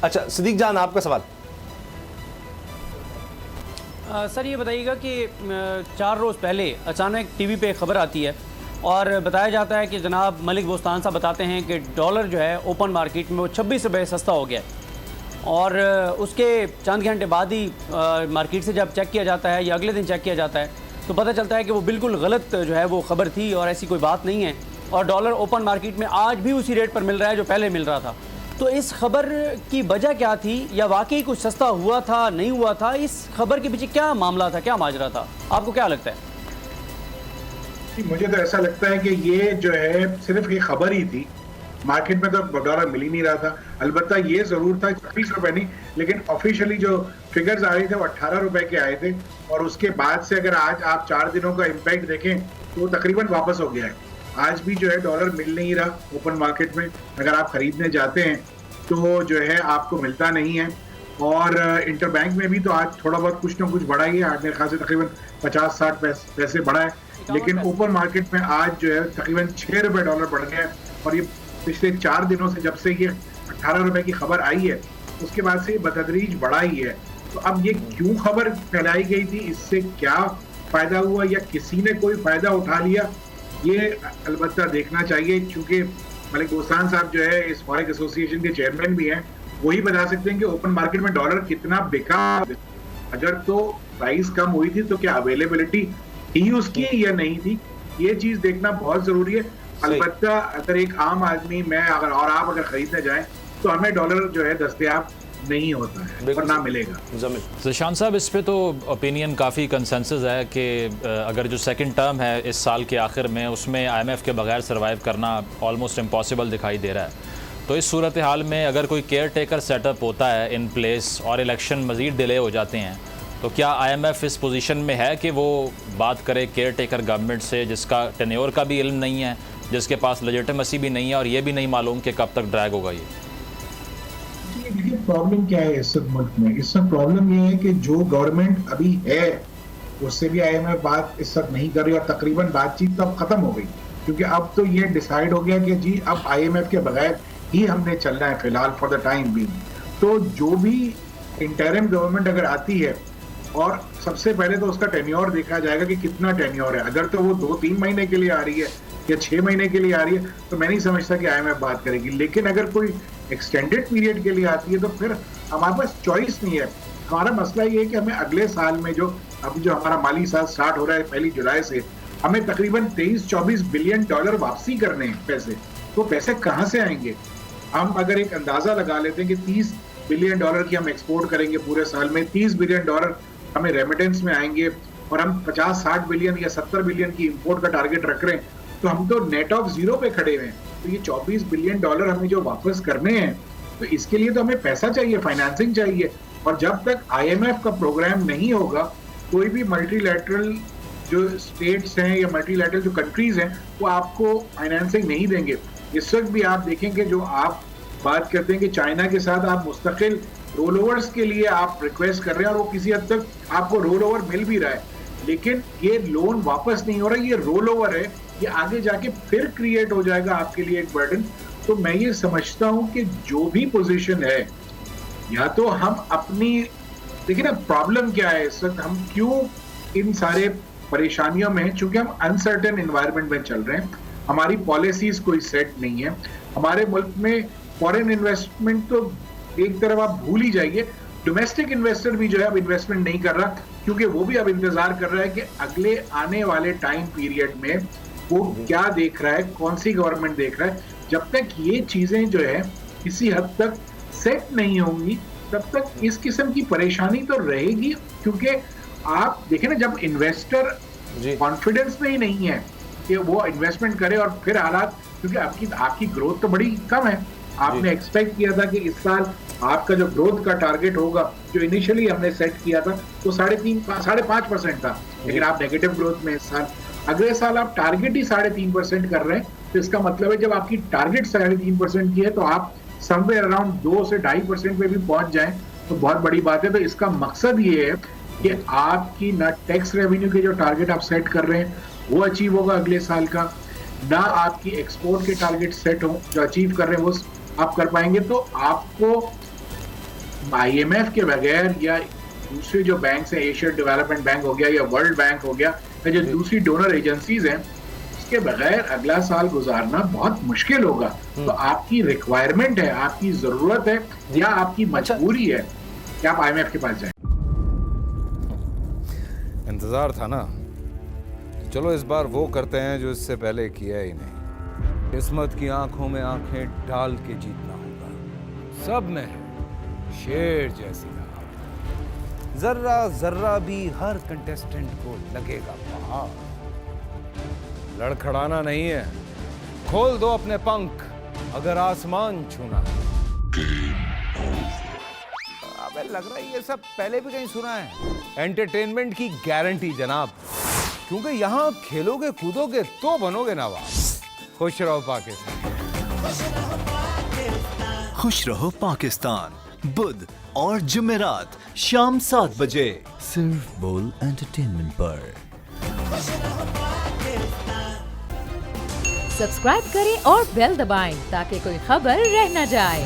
अच्छा सिद्दीक जान, आपका सवाल। सर ये बताइएगा कि 4 रोज़ पहले अचानक टीवी पे खबर आती है और बताया जाता है कि जनाब मलिक बोस्तान साहब बताते हैं कि डॉलर जो है ओपन मार्केट में वो 26 रुपये सस्ता हो गया और उसके चंद घंटे बाद ही मार्केट से जब चेक किया जाता है या अगले दिन चेक किया जाता है तो पता चलता है कि वो बिल्कुल गलत जो है वो खबर थी और ऐसी कोई बात नहीं है और डॉलर ओपन मार्केट में आज भी उसी रेट पर मिल रहा है जो पहले मिल रहा था। तो इस खबर की वजह क्या थी, या वाकई कुछ सस्ता हुआ था, नहीं हुआ था? इस खबर के पीछे क्या मामला था, क्या माजरा था, आपको क्या लगता है? मुझे तो ऐसा लगता है कि ये जो है सिर्फ ये खबर ही थी, मार्केट में तो डॉलर मिल ही नहीं रहा था। अलबत्ता ये जरूर था 26 रुपए नहीं, लेकिन ऑफिशियली जो फिगर्स आ रहे थे वो 18 रुपए के आए थे और उसके बाद से अगर आज आप 4 दिनों का इम्पैक्ट देखें तो वो तकरीबन वापस हो गया है। आज भी जो है डॉलर मिल नहीं रहा ओपन मार्केट में, अगर आप खरीदने जाते हैं तो जो है आपको मिलता नहीं है। और इंटरबैंक में भी तो आज थोड़ा बहुत कुछ ना कुछ बढ़ा ही है, आज मेरे ख्याल से तकरीबन 50-60 पैसे बढ़ा है, लेकिन ओपन मार्केट में आज जो है तकरीबन 6 रुपए डॉलर बढ़ गया है। और ये पिछले 4 दिनों से, जब से ये 18 रुपए की खबर आई है उसके बाद से ये बतदरीज बढ़ा ही है। तो अब ये क्यों खबर फैलाई गई थी, इससे क्या फायदा हुआ या किसी ने कोई फायदा उठा लिया, ये अलबत्ता देखना चाहिए। क्योंकि मलिक बोस्तान साहब जो है इस फॉरेक्स एसोसिएशन के चेयरमैन भी हैं, वही बता सकते हैं कि ओपन मार्केट में डॉलर कितना बिका। अगर तो प्राइस कम हुई थी तो क्या अवेलेबिलिटी थी उसकी या नहीं थी, ये चीज देखना बहुत जरूरी है। अलबत्ता अगर एक आम आदमी और आप अगर खरीदने जाएं तो हमें डॉलर जो है दस्तयाब नहीं होता है और ना मिलेगा। ज़िशान साहब, इस पे तो ओपिनियन काफ़ी कंसेंसस है कि अगर जो सेकंड टर्म है इस साल के आखिर में, उसमें IMF के बगैर सर्वाइव करना ऑलमोस्ट इम्पॉसिबल दिखाई दे रहा है। तो इस सूरत हाल में अगर कोई केयर टेकर सेटअप होता है इन प्लेस और इलेक्शन मज़ीद डिले हो जाते हैं, तो क्या IMF इस पोजीशन में है कि वो बात करे केयर टेकर गवर्नमेंट से, जिसका टेन्योर का भी इल्म नहीं है, जिसके पास लेजिटिमेसी भी नहीं है और ये भी नहीं मालूम कि कब तक ड्रैग होगा ये? देखिए प्रॉब्लम क्या है इस मुल्क में, इस वक्त प्रॉब्लम ये है कि जो गवर्नमेंट अभी है उससे भी IMF बात इस वक्त नहीं कर रही और तकरीबन बातचीत तो अब खत्म हो गई, क्योंकि अब तो ये डिसाइड हो गया कि जी अब IMF के बगैर ही हमने चलना है फिलहाल फॉर द टाइम भी। तो जो भी इंटरिम गवर्नमेंट अगर आती है, और सबसे पहले तो उसका टेन्योर देखा जाएगा कि कितना टेन्योर है। अगर तो वो 2-3 महीने के लिए आ रही है या 6 महीने के लिए आ रही है तो मैं नहीं समझता कि IMF बात करेगी। लेकिन अगर कोई एक्सटेंडेड पीरियड के लिए आती है तो फिर हमारे पास चॉइस नहीं है। हमारा मसला ये है कि हमें अगले साल में जो हमारा माली साल स्टार्ट हो रहा है 1 जुलाई से, हमें तकरीबन 23-24 बिलियन डॉलर वापसी करने हैं पैसे। तो पैसे कहाँ से आएंगे? हम अगर एक अंदाजा लगा लेते हैं कि 30 बिलियन डॉलर की हम एक्सपोर्ट करेंगे पूरे साल में, 30 बिलियन डॉलर हमें रेमिटेंस में आएंगे और हम 50-60 बिलियन या 70 बिलियन की इंपोर्ट का टारगेट रख रहे हैं, तो हम तो नेट ऑफ जीरो पे खड़े हुए हैं। तो ये 24 बिलियन डॉलर हमें जो वापस करने हैं, तो इसके लिए तो हमें पैसा चाहिए, फाइनेंसिंग चाहिए। और जब तक IMF का प्रोग्राम नहीं होगा, कोई भी मल्टीलैटरल जो स्टेट्स हैं या मल्टीलैटरल जो कंट्रीज हैं वो आपको फाइनेंसिंग नहीं देंगे। इस वक्त भी आप देखेंगे, जो आप बात करते हैं कि चाइना के साथ आप मुस्तकिल रोल ओवर्स के लिए आप रिक्वेस्ट कर रहे हैं और वो किसी हद तक आपको रोल ओवर मिल भी रहा है, लेकिन ये लोन वापस नहीं हो रहा, ये रोल ओवर है, ये आगे जाके फिर क्रिएट हो जाएगा आपके लिए एक बर्डन। तो मैं ये समझता हूं कि जो भी पोजीशन है, या तो हम अपनी, देखिए ना प्रॉब्लम क्या है इस वक्त, हम क्यों इन सारे परेशानियों में, चूंकि हम अनसर्टेन एनवायरनमेंट में चल रहे हैं, हमारी पॉलिसीज कोई सेट नहीं है, हमारे मुल्क में फॉरेन इन्वेस्टमेंट तो एक तरफ आप भूल ही जाइए, डोमेस्टिक इन्वेस्टर भी जो है अब इन्वेस्टमेंट नहीं कर रहा, क्योंकि वो भी अब इंतजार कर रहा है कि अगले आने वाले टाइम पीरियड में वो क्या देख रहा है, कौन सी गवर्नमेंट देख रहा है। जब तक ये चीजें जो है किसी हद तक सेट नहीं होंगी, तब तक इस किस्म की परेशानी तो रहेगी। क्योंकि आप देखें ना, जब इन्वेस्टर कॉन्फिडेंस में ही नहीं है कि वो इन्वेस्टमेंट करे, और फिर हालात, क्योंकि आपकी ग्रोथ तो बड़ी कम है, आपने एक्सपेक्ट किया था कि इस साल आपका जो ग्रोथ का टारगेट होगा, जो इनिशियली हमने सेट किया था, वो 3.5% था, लेकिन आप नेगेटिव ग्रोथ में इस साल, अगले साल आप टारगेट ही 3.5% कर रहे हैं। तो इसका मतलब है जब आपकी टारगेट 3.5% की है, तो आप समवेयर अराउंड 2 से 2.5% पे भी पहुंच जाएं तो बहुत बड़ी बात है। तो इसका मकसद ये है कि आपकी ना टैक्स रेवेन्यू के जो टारगेट आप सेट कर रहे हैं वो अचीव होगा अगले साल का, ना आपकी एक्सपोर्ट के टारगेट सेट हो जो अचीव कर रहे हैं वो आप कर पाएंगे। तो आपको IMF के बगैर या दूसरे जो बैंक हैं, एशियन डेवलपमेंट बैंक हो गया या वर्ल्ड बैंक हो गया या जो दूसरी डोनर एजेंसीज हैं, उसके बगैर अगला साल गुजारना बहुत मुश्किल होगा। तो आपकी रिक्वायरमेंट है, आपकी जरूरत है या आपकी मजबूरी है कि आप IMF के पास जाएं। इंतजार था ना, चलो इस बार वो करते हैं जो इससे पहले किया ही नहीं। किस्मत की आंखों में आंखें डाल के जीतना होगा। सब में शेर जैसी राह, जर्रा जर्रा भी हर कंटेस्टेंट को लगेगा पहाड़। लड़खड़ाना नहीं है, खोल दो अपने पंख अगर आसमान छूना है। अबे लग रहा है ये सब पहले भी कहीं सुना है। एंटरटेनमेंट की गारंटी जनाब, क्योंकि यहाँ खेलोगे कूदोगे तो बनोगे नवाब। खुश रहो पाकिस्तान। खुश रहो पाकिस्तान, बुध और जुमेरात शाम 7 बजे सिर्फ बोल एंटरटेनमेंट पर। सब्सक्राइब करें और बेल दबाएं ताकि कोई खबर रह न जाए।